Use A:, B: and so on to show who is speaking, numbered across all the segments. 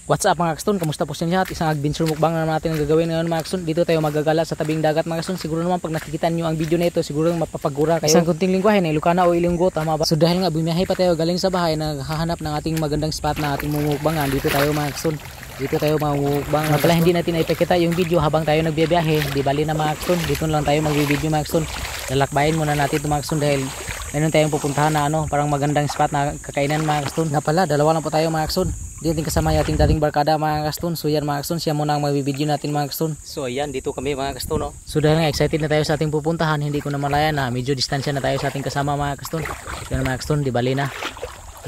A: What's up mga kaston? Kamusta po sa inyo lahat? Isang adventure mukbang na natin ang gagawin ngayon mga kaston. Dito tayo magagala sa tabing dagat mga kaston. Siguro naman pag nakikita nyo ang video na ito, siguro mapapagura kayo. Isang kunting lingwahe na Ilocana o Ilonggo, tama ba? So dahil nga bumiyahe pa tayo galing sa bahay, naghahanap ng ating magandang spot na ating mumukbangan. Dito tayo mga kaston. Dito tayo mamukbang. Pala hindi natin ipakita yung video habang tayo nagbiyahe. Di bali na mga kaston. Dito lang tayo mag-video mga kaston. Lalakbayin muna natin ito mga kaston dahil mayroon tayong pupuntahan na parang magandang spot na kakainan mga kaston. Nga pala, dalawa lang po tayo mga kaston. Di natin kasama yung ating dating barkada mga kaston. So yan mga kaston, siya muna ang magbibideo natin mga kaston. So ayan, dito kami mga kaston. So dahil nga excited na tayo sa ating pupuntahan, hindi ko na malaya na medyo distansya na tayo sa ating kasama mga kaston. Yan mga kaston, di bali na.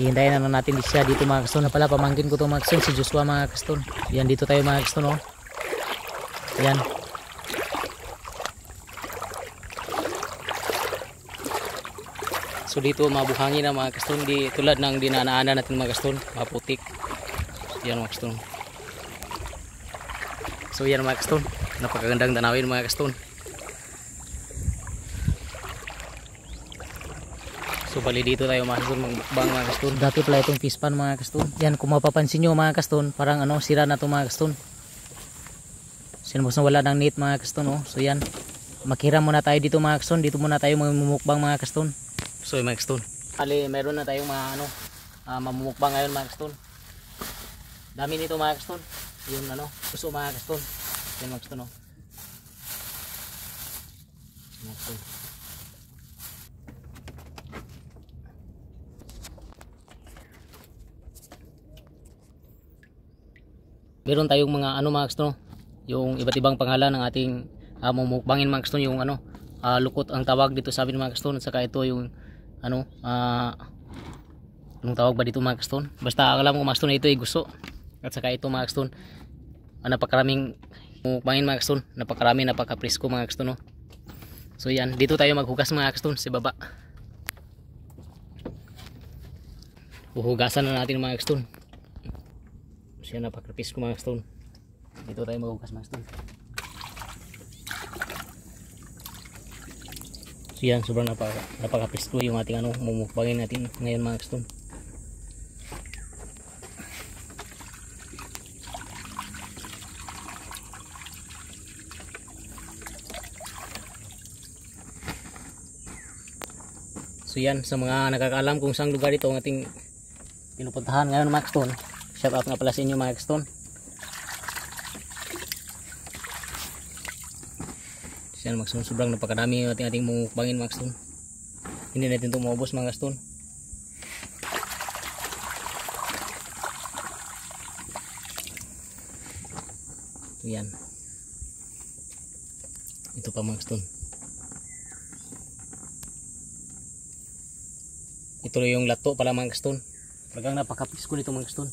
A: Hihintayin na natin siya dito mga kaston. Na pala pamangkin ko to mga kaston, si Joshua mga kaston. Yan dito tayo mga kaston. Yan. So dito mabuhangin na mga kaston, di tulad ng dinanaanan natin mga kaston, maputik. Yan mga kaston. So yan mga kaston, napakagandang tanawin mga kaston. So bali dito tayo mga kaston magbang mga kaston. Dati pala itong fish pan mga kaston. Yan kung mapapansin nyo mga kaston, parang sira na ito mga kaston. Sinubos na wala ng net mga kaston. So yan, makiram muna tayo dito mga kaston. Dito muna tayo mamumukbang mga kaston. So mga kaston, ali meron na tayong mga mamumukbang ngayon mga kaston. Dami nito mga kaston. Yung puso mga kaston. Yan mga kaston. Mga kaston. Meron tayong mga mga kaston, yung iba't ibang pangalan ng ating mamumukbangin mga kaston. Yung lukot ang tawag dito sa amin mga kaston. At saka ito yung anong tawag ba dito mga kaston. Basta alam ko mga kaston na ito ay gusto. At saka ito mga kaston, napakaraming mukbangin mga kaston, napakarami, napakapresko mga kaston. So yan, dito tayo maghugas mga kaston sa baba. Huhugasan na natin mga kaston. So yan, napakapresko mga kaston. Dito tayo maghugas mga kaston. So yan, sobrang napakapresko yung ating mumukbangin natin ngayon mga kaston. So yan, sa mga nakakaalam kung saan lugar ito ang ating pinupuntahan ngayon mga kaston, shout out nga pala sa inyo mga kaston. So yan mga kaston, sobrang napakadami yung ating mumukbangin mga kaston. Hindi natin ito maubos mga kaston. So yan, ito pa mga kaston. Ito yung lato pala mga kaston. Talagang napakapisko nito mga kaston.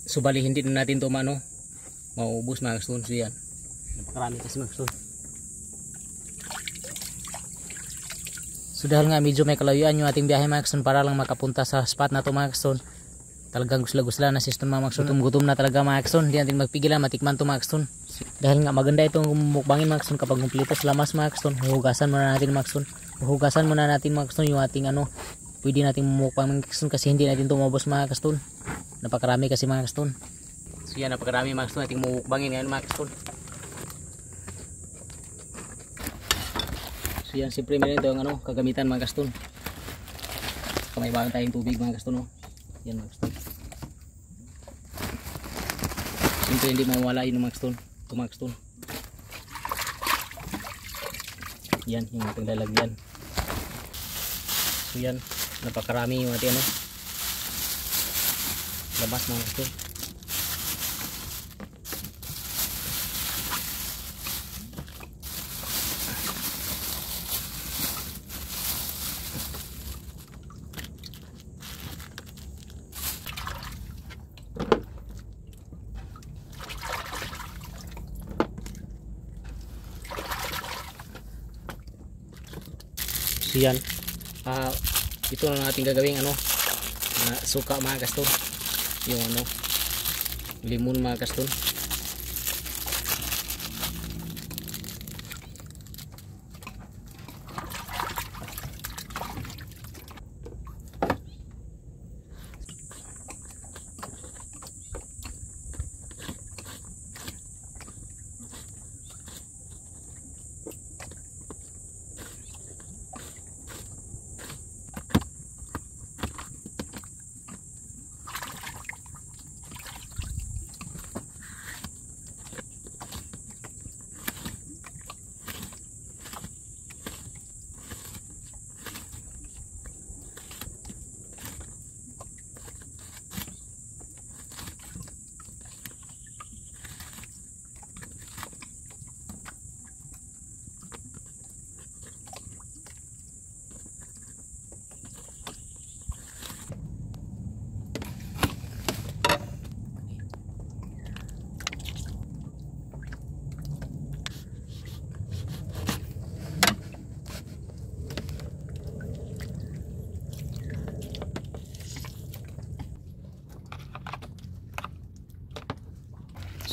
A: So bali hindi na natin ito mauubos mga kaston. So yan, napakarami kasi mga kaston. So dahil nga medyo may kalayuan yung ating biyahe mga kaston para lang makapunta sa spot na ito mga kaston, talagang gusla-gusla na si Ston mga kaston. Gutom na talaga mga kaston. Hindi natin magpigilan, matikman to mga kaston. Dahil nga maganda itong mukbangin mga kaston kapag kumpleto sa lamas mga kaston. Huhugasan muna natin mga kaston. Huhugasan muna natin mga kaston yung ating pwede nating mumukbang mga kaston kasi hindi natin tumabos mga kaston. Napakarami kasi mga kaston. So yan, napakarami mga kaston ating mumukbangin ngayon mga kaston. So yan, siyempre meron ito yung kagamitan mga kaston. Kamay bago tayong tubig mga kaston. Yan mga kaston. Siyempre hindi mawala yun mga kaston. Ito mga kaston. Yan yung ating lalagyan. So yan, napakarami yung ating labas mga kaston. So yan, ito na natin gagawin suka mga kaston, yung limon mga kaston.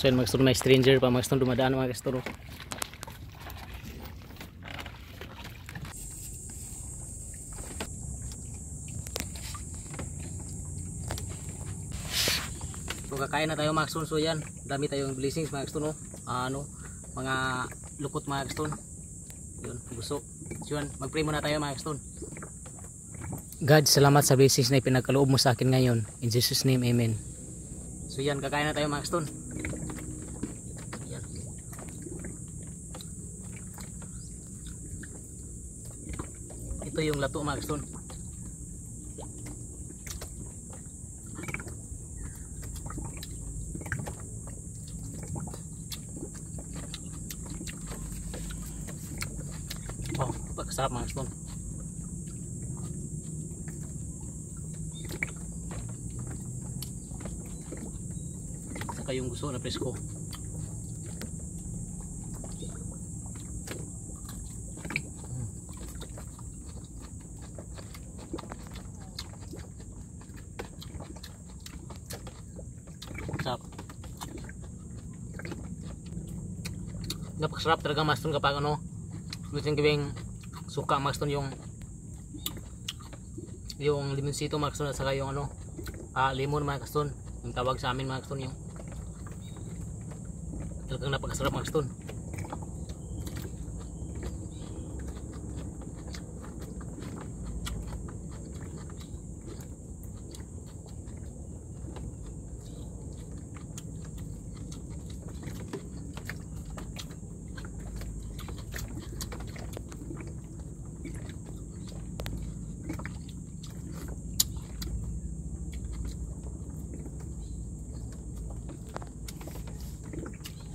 A: So yan mga kaston, may stranger pa mga kaston dumadaan mga kaston. So kakain na tayo mga kaston. So yan, dami tayong blessings mga kaston, no? Mga lukot mga kaston. Yun, gusto. So yan, mag-pray muna tayo mga kaston. God, salamat sa blessings na ipinagkaloob mo sa akin ngayon. In Jesus name, amen. So yan, kakain na tayo mga kaston. Yan. Ito yung lato mga kaston. Oh, pagkasarap mga kaston. Saka yung gusto na presko. Sarap. Napakasarap talaga mga kaston kapag gusto gawing suka mga kaston, yung limonsito mga kaston at saka yung lemon mga kaston, yung tawag sa amin mga kaston, yung talagang napakasarap mga kaston.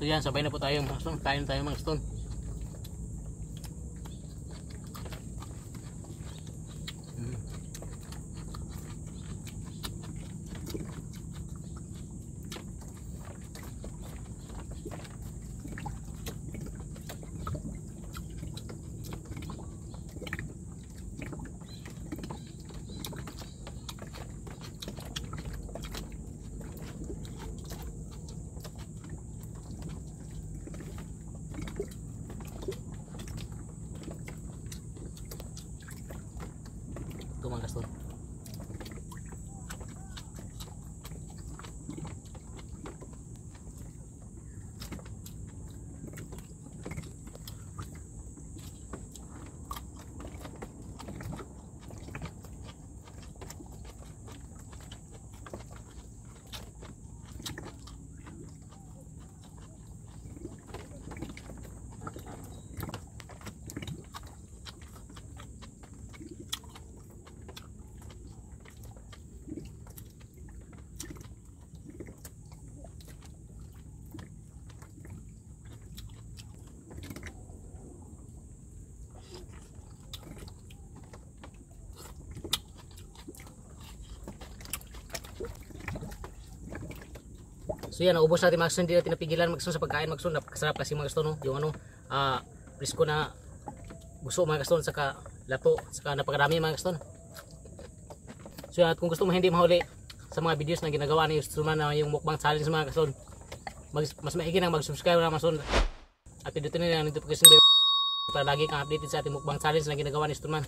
A: So yan, sabay na po tayo mga kaston. Kain tayo mga kaston. Ito mga kaston. So yan, naubos natin mga kaston, hindi natin napigilan mga kaston sa pagkain mga kaston. Napakasarap kasi mga kaston, yung presko na gusto mga kaston, saka lato, saka napakadami mga kaston. So yan, at kung gusto mo hindi mahuli sa mga videos na ginagawa ni Yusuman na yung mukbang challenge mga kaston, mas maigi nang mag-subscribe na mga kaston at pindutin nila ang notification bell para lagi kang updated sa ating mukbang challenge na ginagawa ni Yusuman.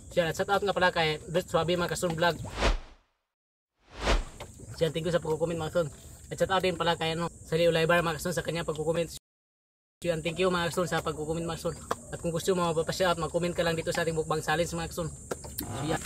A: So yan, at shout out nga pala kay Dutch Swabe mga kaston vlog. So yan, thank you sa pagkukomment mga kaston. At shout out din pala kay sa Leo Libar mga kaston sa kanyang pagkukomment. So yan, thank you mga kaston sa pagkukomment mga kaston. At kung gusto mo mapapashout, mag-comment ka lang dito sa ating mukbang challenge mga kaston. So yan.